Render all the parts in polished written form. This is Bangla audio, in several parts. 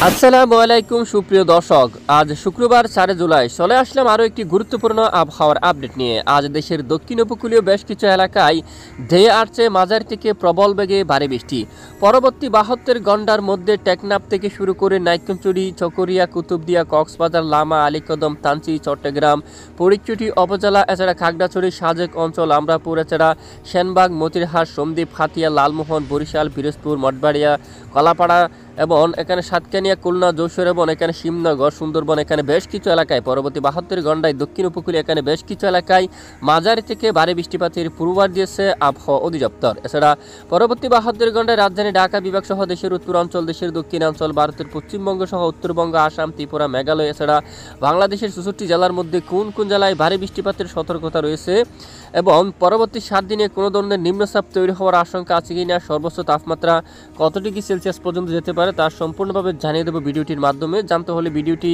আসসালামু আলাইকুম সুপ্রিয় দর্শক, আজ শুক্রবার 4 জুলাই চলে আসলাম আরও একটি গুরুত্বপূর্ণ আবহাওয়ার আপডেট নিয়ে। আজ দেশের দক্ষিণ উপকূলীয় বেশ কিছু এলাকায় ধেয়ে আসছে মাঝারি থেকে প্রবল বেগে ভারী বৃষ্টি। পরবর্তী 72 ঘন্টার মধ্যে টেকনাফ থেকে শুরু করে নাইক্ষ্যংছড়ি, চকরিয়া, কুতুবদিয়া, কক্সবাজার, লামা, আলীকদম, থানচি, চট্টগ্রাম, ফটিকছড়ি উপজেলা, এছাড়া খাগড়াছড়ি, সাজেক অঞ্চল, আমরাপুর, এছাড়া সেনবাগ, মতিরহাট, সন্দ্বীপ, হাতিয়া, লালমোহন, বরিশাল, পিরোজপুর, মঠবাড়িয়া, কলাপাড়া এবং এখানে সাতকানিয়া, খুলনা, যশোর এবং এখানে শিবনগর, সুন্দরবন, এখানে বেশ কিছু এলাকায় পরবর্তী 72 ঘন্টায় দক্ষিণ উপকূলে এখানে বেশ কিছু এলাকায় মাঝারি থেকে ভারী বৃষ্টিপাতের পূর্বাভাস দিয়েছে আবহাওয়া অধিদপ্তর। এছাড়া পরবর্তী 72 ঘন্টায় রাজধানী ঢাকা বিভাগ সহ দেশের উত্তরাঞ্চল, দেশের দক্ষিণাঞ্চল, ভারতের পশ্চিমবঙ্গ সহ উত্তরবঙ্গ, আসাম, ত্রিপুরা, মেঘালয়, এছাড়া বাংলাদেশের 64 জেলার মধ্যে কোন কোন জেলায় ভারী বৃষ্টিপাতের সতর্কতা রয়েছে এবং পরবর্তী 7 দিনে কোনো ধরনের নিম্নচাপ তৈরি হওয়ার আশঙ্কা আছে কিনা, সর্বোচ্চ তাপমাত্রা কত ডিগ্রি সেলসিয়াস পর্যন্ত যেতে পারে তার সম্পূর্ণভাবে জানিয়ে দেবো ভিডিওটির মাধ্যমে। জানতে হলে ভিডিওটি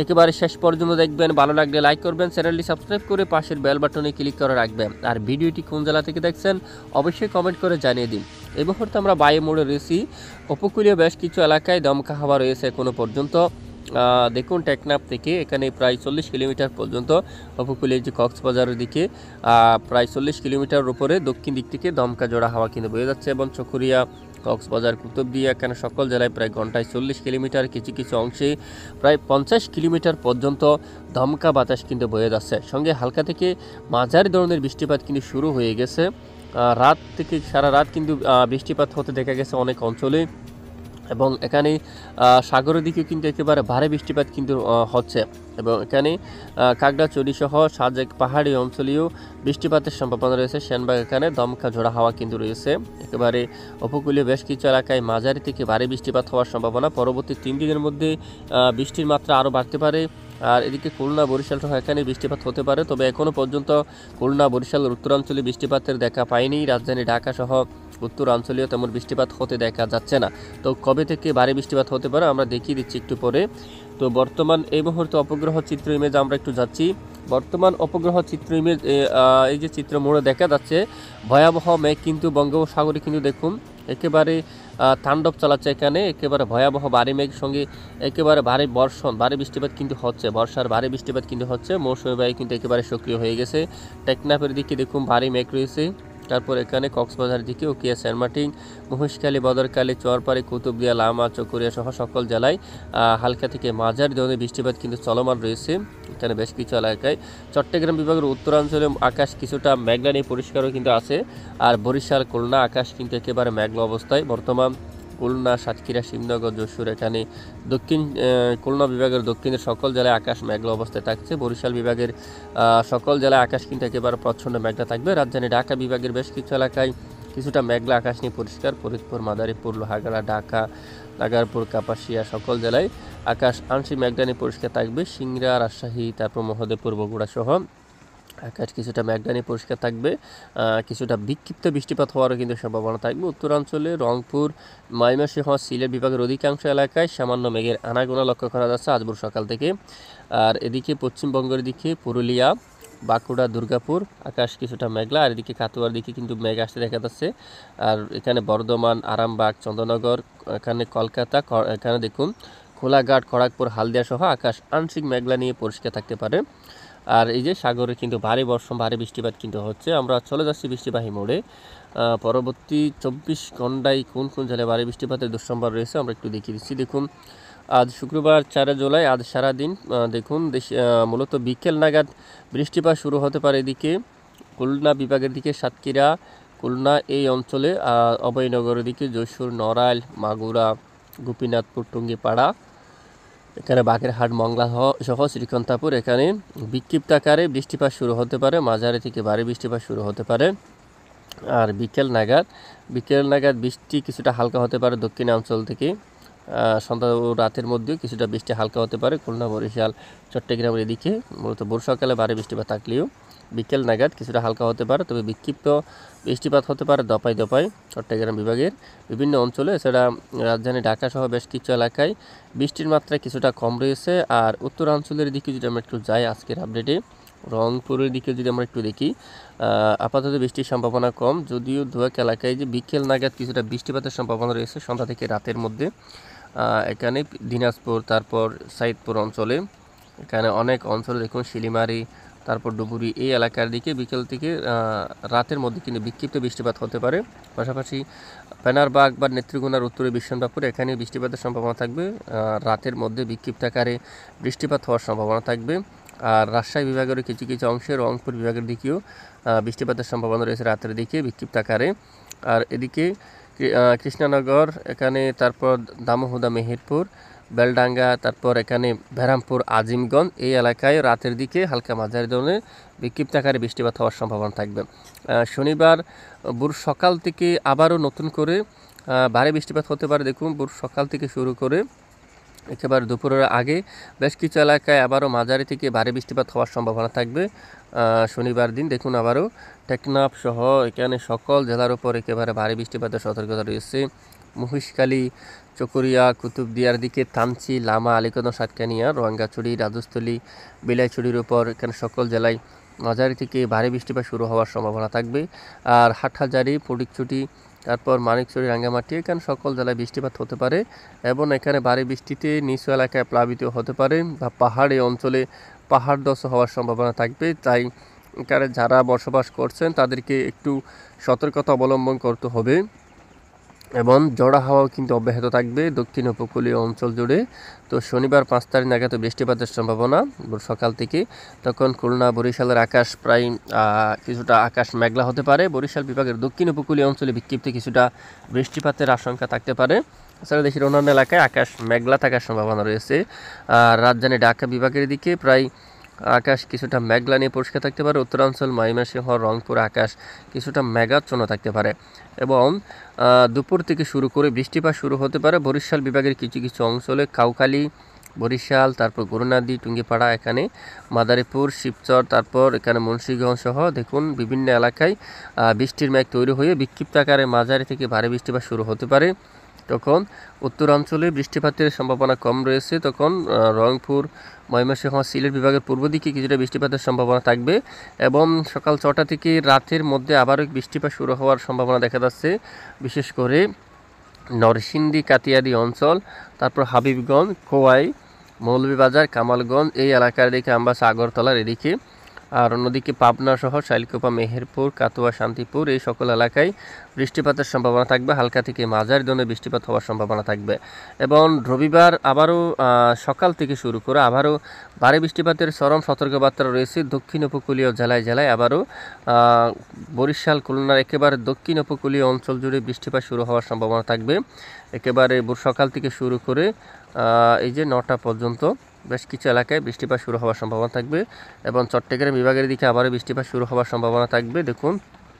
একেবারে শেষ পর্যন্ত দেখবেন, ভালো লাগলে লাইক করবেন, চ্যানেলটি সাবস্ক্রাইব করে পাশের বেল বাটনে ক্লিক করে রাখবেন। আর ভিডিওটি কোন জেলা থেকে দেখছেন অবশ্যই কমেন্ট করে জানিয়ে দিন। এই মুহূর্তে আমরা বায়ু মোড়ে রয়েছি, উপকূলীয় বেশ কিছু এলাকায় দমকা হাওয়া রয়েছে এখনো পর্যন্ত। দেখুন টেকনাফ থেকে এখানে প্রায় 40 কিলোমিটার পর্যন্ত, উপকূলীয় যে কক্সবাজারের দিকে প্রায় 40 কিলোমিটার উপরে দক্ষিণ দিক থেকে দমকা জোড়া হাওয়া কিন্তু বয়ে যাচ্ছে এবং চকরিয়া, কক্সবাজার, কুতুবদিয়া, এখানে সকল জেলায় প্রায় ঘন্টায় 40 কিলোমিটার, কিছু কিছু অংশে প্রায় 50 কিলোমিটার পর্যন্ত দমকা বাতাস কিন্তু বয়ে যাচ্ছে। সঙ্গে হালকা থেকে মাঝারি ধরনের বৃষ্টিপাত কিন্তু শুরু হয়ে গেছে। রাত থেকে সারা রাত কিন্তু বৃষ্টিপাত হতে দেখা গেছে অনেক অঞ্চলে এবং এখানে সাগরের দিকেও কিন্তু একেবারে ভারী বৃষ্টিপাত কিন্তু হচ্ছে এবং এখানে খাগড়াছড়ি সহ সাজেক পাহাড়ি অঞ্চলেও বৃষ্টিপাতের সম্ভাবনা রয়েছে। সেনবাগ এখানে দমকা ঝোড়া হাওয়া কিন্তু রয়েছে। একেবারে উপকূলীয় বেশ কিছু এলাকায় মাঝারি থেকে ভারী বৃষ্টিপাত হওয়ার সম্ভাবনা। পরবর্তী 3 দিনের মধ্যে বৃষ্টির মাত্রা আরও বাড়তে পারে। আর এদিকে খুলনা, বরিশাল সহ এখানে বৃষ্টিপাত হতে পারে, তবে এখনও পর্যন্ত খুলনা, বরিশালের উত্তরাঞ্চলে বৃষ্টিপাতের দেখা পায়নি। রাজধানী ঢাকা সহ উত্তরাঞ্চলীয় তেমন বৃষ্টিপাত হতে দেখা যাচ্ছে না। তো কবে থেকে ভারী বৃষ্টিপাত হতে পারে আমরা দেখিয়ে দিচ্ছি একটু পরে। তো বর্তমান এই মুহূর্তে অপগ্রহ চিত্র ইমেজ আমরা একটু যাচ্ছি। বর্তমান অপগ্রহ চিত্র ইমেজ এই যে চিত্র মোড়ে দেখা যাচ্ছে ভয়াবহ মেঘ কিন্তু বঙ্গোপসাগরে কিন্তু দেখুন একেবারে তাণ্ডব চালাচ্ছে। এখানে একেবারে ভয়াবহ ভারী মেঘ সঙ্গে একেবারে ভারী বর্ষণ, ভারী বৃষ্টিপাত কিন্তু হচ্ছে, বর্ষার ভারী বৃষ্টিপাত কিন্তু হচ্ছে। মৌসুমী বায়ু কিন্তু একেবারে সক্রিয় হয়ে গেছে। টেকনাফের দিকে দেখুন ভারী মেঘ রয়েছে। তারপর এখানে কক্সবাজার দিকে ওকিয়া, সেন্ট মার্টিন, মহেশখালী, বদরখালী, চরপাড়ি, কুতুবদিয়া, লামা, চকরিয়া সহ সকল জেলায় হালকা থেকে মাঝারি ধরনের বৃষ্টিপাত কিন্তু চলমান রয়েছে। এখানে বেশ কিছু এলাকায় চট্টগ্রাম বিভাগের উত্তরাঞ্চলে আকাশ কিছুটা মেঘলা নিয়ে পরিষ্কারও কিন্তু আছে। আর বরিশাল, খুলনা আকাশ কিন্তু একেবারে মেঘলা অবস্থায় বর্তমান। খুলনা, সাতক্ষীরা, শিবনগর, যশোর, এখানে দক্ষিণ খুলনা বিভাগের দক্ষিণের সকল জেলায় আকাশ মেঘলা অবস্থায় থাকছে। বরিশাল বিভাগের সকল জেলায় আকাশ কিন্তু একেবারে প্রচ্ছন্ন মেঘলা থাকবে। রাজধানী ঢাকা বিভাগের বেশ কিছু এলাকায় কিছুটা মেঘলা আকাশ নিয়ে পরিষ্কার। ফরিদপুর, মাদারীপুর, লোহাগাড়া, ঢাকা, নাগারপুর, কাপাসিয়া সকল জেলায় আকাশ আংশিক মেঘলা নিয়ে পরিষ্কার থাকবে। সিংড়া, রাজশাহী, তারপর মহদেবপুর, বগুড়া সহ আকাশ কিছুটা মেঘলা নিয়ে পরিষ্কার থাকবে। কিছুটা বিক্ষিপ্ত বৃষ্টিপাত হওয়ারও কিন্তু সম্ভাবনা থাকবে। উত্তরাঞ্চলে রংপুর, ময়মনসিংহ, সিলেট বিভাগের অধিকাংশ এলাকায় সামান্য মেঘের আনাগোনা লক্ষ্য করা যাচ্ছে আজ ভোর সকাল থেকে। আর এদিকে পশ্চিমবঙ্গের দিকে পুরুলিয়া, বাঁকুড়া, দুর্গাপুর আকাশ কিছুটা মেঘলা। আর এদিকে কাতুয়ার দিকে কিন্তু মেঘ আসতে দেখা যাচ্ছে। আর এখানে বর্ধমান, আরামবাগ, চন্দ্রনগর, এখানে কলকাতা, এখানে দেখুন কোলাঘাট, খড়গপুর, হালদিয়া সহ আকাশ আংশিক মেঘলা নিয়ে পরিষ্কার থাকতে পারে। আর এই যে সাগরে কিন্তু ভারী বর্ষণ, ভারী বৃষ্টিপাত কিন্তু হচ্ছে। আমরা চলে যাচ্ছি বৃষ্টিবাহী মোড়ে। পরবর্তী 24 ঘন্টায় কোন কোন জেলায় ভারী বৃষ্টিপাতের দুঃসম্ভাবনা রয়েছে আমরা একটু দেখিয়ে দিচ্ছি। দেখুন আজ শুক্রবার 4 জুলাই, আজ সারাদিন দেখুন মূলত বিকেল নাগাদ বৃষ্টিপাত শুরু হতে পারে। এদিকে খুলনা বিভাগের দিকে সাতক্ষীরা, খুলনা এই অঞ্চলে, অভয়নগরের দিকে যশোর, নড়াইল, মাগুরা, গোপীনাথপুর, টুঙ্গিপাড়া, এখানে বাগেরহাট, মংলা সহ শ্রীকান্তাপুর এখানে বিক্ষিপ্ত আকারে বৃষ্টিপাত শুরু হতে পারে, মাঝারি থেকে ভারী বৃষ্টিপাত শুরু হতে পারে। আর বিকেল নাগাদ বৃষ্টি কিছুটা হালকা হতে পারে দক্ষিণাঞ্চল থেকে। সন্ধ্যা ও রাতের মধ্যেও কিছুটা বৃষ্টি হালকা হতে পারে খুলনা, বরিশাল, চট্টগ্রামের এদিকে। মূলত ভোর সকালে ভারী বৃষ্টিপাত থাকলেও বিকেল নাগাদ কিছুটা হালকা হতে পারে, তবে বিক্ষিপ্ত বৃষ্টিপাত হতে পারে দপায় দপায় চট্টগ্রাম বিভাগের বিভিন্ন অঞ্চলে। এছাড়া রাজধানী ঢাকা সহ বেশ কিছু এলাকায় বৃষ্টির মাত্রা কিছুটা কম রয়েছে। আর উত্তরাঞ্চলের দিকে যদি আমরা একটু যাই আজকের আপডেটে, রংপুরের দিকে যদি আমরা একটু দেখি আপাতত বৃষ্টির সম্ভাবনা কম, যদিও দু এক এলাকায় যে বিকেল নাগাদ কিছুটা বৃষ্টিপাতের সম্ভাবনা রয়েছে সন্ধ্যা থেকে রাতের মধ্যে। এখানে দিনাজপুর, তারপর সাইদপুর অঞ্চলে, এখানে অনেক অঞ্চলে দেখুন শিলিমারি, তারপর ডুবুরি, এই এলাকার দিকে বিকেল থেকে রাতের মধ্যে কিন্তু বিক্ষিপ্ত বৃষ্টিপাত হতে পারে। পাশাপাশি প্যানারবাগ বা নেত্রকোনার উত্তরে বিশ্বনাথপুর, এখানে বৃষ্টিপাতের সম্ভাবনা থাকবে। রাতের মধ্যে বিক্ষিপ্ত আকারে বৃষ্টিপাত হওয়ার সম্ভাবনা থাকবে। আর রাজশাহী বিভাগের কিছু কিছু অংশে, রংপুর বিভাগের দিকেও বৃষ্টিপাতের সম্ভাবনা রয়েছে রাতের দিকে বিক্ষিপ্ত আকারে। আর এদিকে কৃষ্ণনগর, এখানে তারপর দামোহদা, মেহেরপুর, বেলডাঙ্গা, তারপর এখানে বেরামপুর, আজিমগঞ্জ, এই এলাকায় রাতের দিকে হালকা মাঝারি ধরনের বিক্ষিপ্ত আকারে বৃষ্টিপাত হওয়ার সম্ভাবনা থাকবে। শনিবার ভোর সকাল থেকে আবারও নতুন করে ভারী বৃষ্টিপাত হতে পারে। দেখুন ভোর সকাল থেকে শুরু করে একেবারে দুপুরের আগে বেশ কিছু এলাকায় আবারও মাঝারি থেকে ভারী বৃষ্টিপাত হওয়ার সম্ভাবনা থাকবে শনিবার দিন। দেখুন আবারও টেকনাফ সহ এখানে সকল জেলার উপর একেবারে ভারী বৃষ্টিপাতের সতর্কতা রয়েছে। মহিষখালী, চকরিয়া, কুতুবদিয়ার দিকে, থানচি, লামা, আলীকদম, সাতকানিয়া, রোয়াঙ্গাছড়ি, রাজস্থলী, বিলাইছড়ির উপর এখানে সকল জেলায় মাঝারি থেকে ভারী বৃষ্টিপাত শুরু হওয়ার সম্ভাবনা থাকবে। আর হাটহাজারি, ফটিকছড়ি, তারপর মানিকছড়ি, রাঙ্গামাটি, এখানে সকল জেলায় বৃষ্টিপাত হতে পারে এবং এখানে ভারী বৃষ্টিতে নিচু এলাকায় প্লাবিত হতে পারে বা পাহাড়ি অঞ্চলে পাহাড় ধস হওয়ার সম্ভাবনা থাকবে। তাই এখানে যারা বসবাস করছেন তাদেরকে একটু সতর্কতা অবলম্বন করতে হবে এবং ঝড়ো হাওয়াও কিন্তু অব্যাহত থাকবে দক্ষিণ উপকূলীয় অঞ্চল জুড়ে। তো শনিবার 5 তারিখ নাগাদ বৃষ্টিপাতের সম্ভাবনা সকাল থেকে। তখন খুলনা, বরিশালের আকাশ প্রায় কিছুটা আকাশ মেঘলা হতে পারে। বরিশাল বিভাগের দক্ষিণ উপকূলীয় অঞ্চলে বিক্ষিপ্ত কিছুটা বৃষ্টিপাতের আশঙ্কা থাকতে পারে। এছাড়া দেশের অন্যান্য এলাকায় আকাশ মেঘলা থাকার সম্ভাবনা রয়েছে। আর রাজধানী ঢাকা বিভাগের দিকে প্রায় আকাশ কিছুটা মেঘলা নিয়ে পরিষ্কার থাকতে পারে। উত্তরাঞ্চল, ময়মনসিংহ, রংপুর আকাশ কিছুটা মেঘাচ্ছন্ন থাকতে পারে এবং দুপুর থেকে শুরু করে বৃষ্টিপাত শুরু হতে পারে বরিশাল বিভাগের কিছু কিছু অঞ্চলে। কাউখালী, বরিশাল, তারপর গরুনাদি, টুঙ্গিপাড়া, এখানে মাদারীপুর, শিবচর, তারপর এখানে মুন্সিগঞ্জ সহ দেখুন বিভিন্ন এলাকায় বৃষ্টির মেঘ তৈরি হয়ে বিক্ষিপ্ত আকারে মাঝারি থেকে ভারী বৃষ্টিপাত শুরু হতে পারে। তখন উত্তরাঞ্চলে বৃষ্টিপাতের সম্ভাবনা কম রয়েছে। তখন রংপুর, ময়মনসিংহ, সিলেট বিভাগের পূর্ব দিকে কিছুটা বৃষ্টিপাতের সম্ভাবনা থাকবে এবং সকাল 6টা থেকে রাতের মধ্যে আবারও বৃষ্টিপাত শুরু হওয়ার সম্ভাবনা দেখা যাচ্ছে। বিশেষ করে নরসিংদী, কাতিয়াদি অঞ্চল, তারপর হাবিবগঞ্জ, খোয়াই, মৌলভীবাজার, কামালগঞ্জ, এই এলাকার দিকে আমবাসা, আগরতলার এদিকে। আর অন্যদিকে পাবনা সহ শাইলকুপা, মেহেরপুর, কাতুয়া, শান্তিপুর, এই সকল এলাকায় বৃষ্টিপাতের সম্ভাবনা থাকবে। হালকা থেকে মাঝারি ধরনের বৃষ্টিপাত হওয়ার সম্ভাবনা থাকবে এবং রবিবার আবারও সকাল থেকে শুরু করে আবারও ভারী বৃষ্টিপাতের চরম সতর্কবার্তা রয়েছে দক্ষিণ উপকূলীয় জেলায় জেলায়। আবারও বরিশাল, খুলনার একেবারে দক্ষিণ উপকূলীয় অঞ্চল জুড়ে বৃষ্টিপাত শুরু হওয়ার সম্ভাবনা থাকবে একেবারে সকাল থেকে শুরু করে এই যে 9টা পর্যন্ত বেশ কিছু এলাকায় বৃষ্টিপাত শুরু হওয়ার সম্ভাবনা থাকবে এবং চট্টগ্রাম বিভাগের দিকে আবারও বৃষ্টিপাত শুরু হওয়ার সম্ভাবনা থাকবে। দেখুন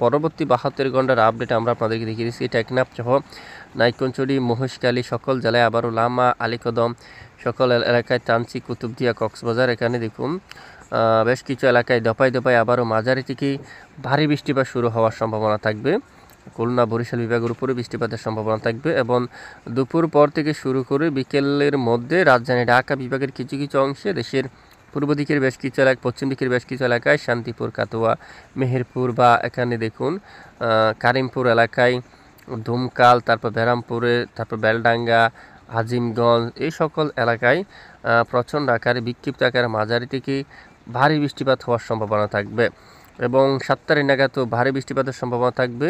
পরবর্তী 72 ঘন্টার আপডেট আমরা আপনাদেরকে দেখিয়ে দিচ্ছি। টেকনাফ সহ নাইকঞ্চড়ি, মহেশখালী, সকল জেলায় আবারও লামা, আলীকদম, সকল এলাকায় থানচি, কুতুবদিয়া, কক্সবাজার, এখানে দেখুন বেশ কিছু এলাকায় দফায় দফায় আবারও মাঝারি থেকে ভারী বৃষ্টিপাত শুরু হওয়ার সম্ভাবনা থাকবে। খুলনা, বরিশাল বিভাগের উপরে বৃষ্টিপাতের সম্ভাবনা থাকবে এবং দুপুর পর থেকে শুরু করে বিকেলের মধ্যে রাজধানী ঢাকা বিভাগের কিছু কিছু অংশে, দেশের পূর্ব দিকের বেশ কিছু এলাকা, পশ্চিম দিকের বেশ কিছু এলাকায়, শান্তিপুর, কাতুয়া, মেহেরপুর বা এখানে দেখুন কারিমপুর এলাকায়, ধুমকাল, তারপর বেরামপুরে, তারপর বেলডাঙ্গা, আজিমগঞ্জ, এই সকল এলাকায় প্রচণ্ড আকারে বিক্ষিপ্ত আকারে মাঝারি থেকে ভারী বৃষ্টিপাত হওয়ার সম্ভাবনা থাকবে এবং 7 তারিখ নাগাদ ভারী বৃষ্টিপাতের সম্ভাবনা থাকবে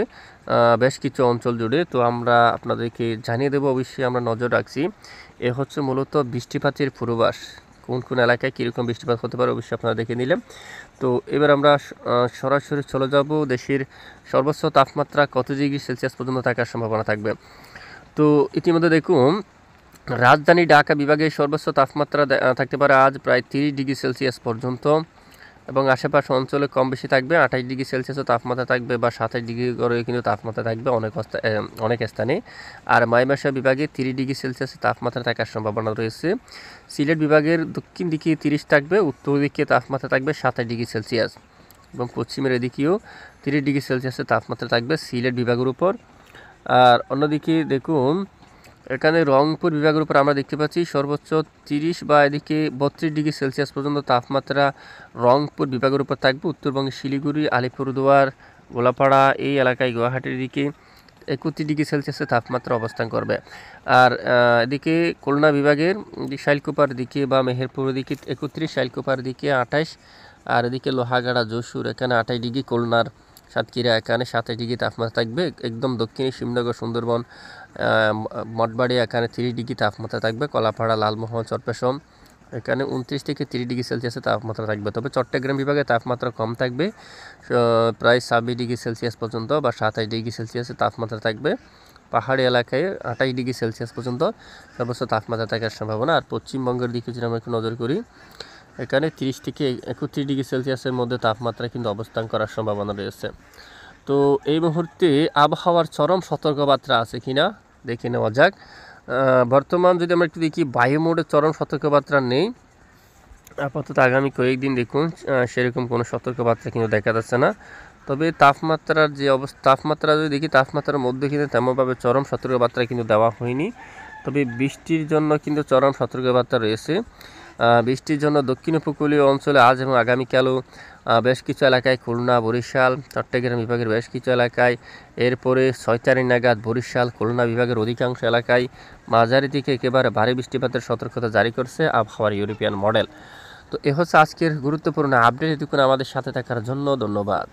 বেশ কিছু অঞ্চল জুড়ে। তো আমরা আপনাদেরকে জানিয়ে দেবো, অবশ্যই আমরা নজর রাখছি। এ হচ্ছে মূলত বৃষ্টিপাতের পূর্বাভাস, কোন কোন এলাকায় কীরকম বৃষ্টিপাত হতে পারে অবশ্যই আপনারা দেখে নিলেন। তো এবার আমরা সরাসরি চলে যাব দেশের সর্বোচ্চ তাপমাত্রা কত ডিগ্রি সেলসিয়াস পর্যন্ত থাকার সম্ভাবনা থাকবে। তো ইতিমধ্যে দেখুন রাজধানী ঢাকা বিভাগে সর্বোচ্চ তাপমাত্রা থাকতে পারে আজ প্রায় 30 ডিগ্রি সেলসিয়াস পর্যন্ত এবং আশেপাশে অঞ্চলে কম বেশি থাকবে 28 ডিগ্রি সেলসিয়াসও তাপমাত্রা থাকবে বা 27 ডিগ্রি করে কিন্তু তাপমাত্রা থাকবে অনেক স্থানে। আর ময়মনসিংহ বিভাগে 30 ডিগ্রি সেলসিয়াসের তাপমাত্রা থাকার সম্ভাবনা রয়েছে। সিলেট বিভাগের দক্ষিণ দিকে 30 থাকবে, উত্তর দিকে তাপমাত্রা থাকবে 27 ডিগ্রি সেলসিয়াস এবং পশ্চিমের এদিকেও 30 ডিগ্রি সেলসিয়াসের তাপমাত্রা থাকবে সিলেট বিভাগের উপর। আর অন্যদিকে দেখুন এখানে রংপুর বিভাগের উপর আমরা দেখতে পাচ্ছি সর্বোচ্চ 30 বা এদিকে 32 ডিগ্রি সেলসিয়াস পর্যন্ত তাপমাত্রা রংপুর বিভাগের উপর থাকবে। উত্তরবঙ্গে শিলিগুড়ি, আলিপুরদুয়ার, গোলাপাড়া, এই এলাকায় গুয়াহাটির দিকে 31 ডিগ্রি সেলসিয়াসের তাপমাত্রা অবস্থান করবে। আর এদিকে খুলনা বিভাগের শাইলকুপার দিকে বা মেহেরপুর দিকে 31, শাইলকুপার দিকে 28, আর এদিকে লোহাগাড়া যশোর এখানে 28 ডিগ্রি, খুলনার সাতক্ষীরা এখানে 27 ডিগ্রি তাপমাত্রা থাকবে। একদম দক্ষিণে শিবনগর, সুন্দরবন, মঠবাড়ি এখানে 30 ডিগ্রি তাপমাত্রা থাকবে। কলাপাড়া, লালমোহন, চরপেশম এখানে 29 থেকে 30 ডিগ্রি সেলসিয়াসের তাপমাত্রা থাকবে। তবে চট্টগ্রাম বিভাগে তাপমাত্রা কম থাকবে, প্রায় 26 ডিগ্রি সেলসিয়াস পর্যন্ত বা 27 ডিগ্রি সেলসিয়াসের তাপমাত্রা থাকবে। পাহাড়ি এলাকায় 28 ডিগ্রি সেলসিয়াস পর্যন্ত সর্বোচ্চ তাপমাত্রা থাকার সম্ভাবনা। আর পশ্চিমবঙ্গের দিকে যদি আমরা একটু নজর করি, এখানে 30 থেকে 31 ডিগ্রি সেলসিয়াসের মধ্যে তাপমাত্রা কিন্তু অবস্থান করার সম্ভাবনা রয়েছে। তো এই মুহূর্তে আবহাওয়ার চরম সতর্কবার্তা আছে কিনা দেখে নেওয়া যাক। বর্তমান যদি আমরা একটু দেখি, বায়ু মোডে চরম সতর্কবার্তা নেই আপাতত। আগামী কয়েকদিন দেখুন সেরকম কোনো সতর্কবার্তা কিন্তু দেখা যাচ্ছে না। তবে তাপমাত্রার যে অবস্থা, তাপমাত্রা যদি দেখি, তাপমাত্রার মধ্যে কিন্তু তেমনভাবে চরম সতর্কবার্তা কিন্তু দেওয়া হয়নি। তবে বৃষ্টির জন্য কিন্তু চরম সতর্কবার্তা রয়েছে। বৃষ্টির জন্য দক্ষিণ উপকূলীয় অঞ্চলে আজ এবং আগামীকালও বেশ কিছু এলাকায়, খুলনা, বরিশাল, চট্টগ্রাম বিভাগের বেশ কিছু এলাকায়, এরপরে 6 তারিখ নাগাদ বরিশাল, খুলনা বিভাগের অধিকাংশ এলাকায় মাঝারি থেকে একেবারে ভারী বৃষ্টিপাতের সতর্কতা জারি করছে আবহাওয়ার ইউরোপিয়ান মডেল। তো এ হচ্ছে আজকের গুরুত্বপূর্ণ আপডেট। এটুকুন আমাদের সাথে থাকার জন্য ধন্যবাদ।